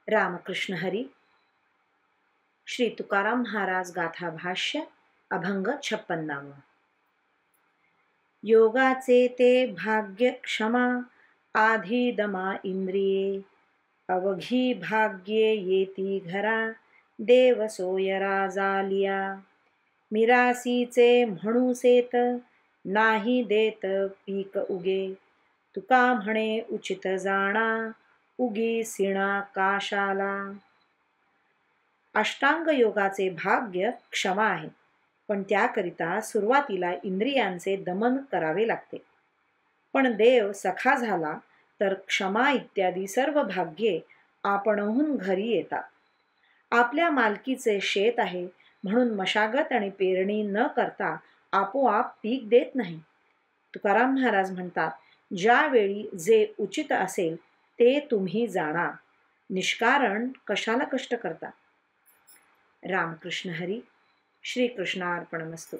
रामकृष्ण हरी. श्री तुकाराम महाराज गाथा भाष्य अभंग 56. योगाचे ते भाग्य क्षमा आधी दमा इंद्रिये, अवघी भाग्ये येती घरा देव सोय राजालिया. मिरासीचे म्हणू सेत नाही देत पीक उगे, तुका म्हणे उचित जाणा उगी सिणा काशाला. अष्टांग योगाचे भाग्य क्षमा आहे, पण त्याकरिता सुरुवातीला इंद्रियांचे दमन करावे लागते. पण देव सखा झाला तर क्षमा इत्यादी सर्व भाग्ये आपणहून घरी येतात. आपल्या मालकीचे शेत आहे म्हणून मशागत आणि पेरणी न करता आपोआप पीक देत नाही. तुकाराम महाराज म्हणतात, ज्यावेळी जे उचित असेल ते तुम्ही जाणा, निष्कारण कशाला कष्ट करता. रामकृष्ण हरी. श्री कृष्णार्पणमस्तु.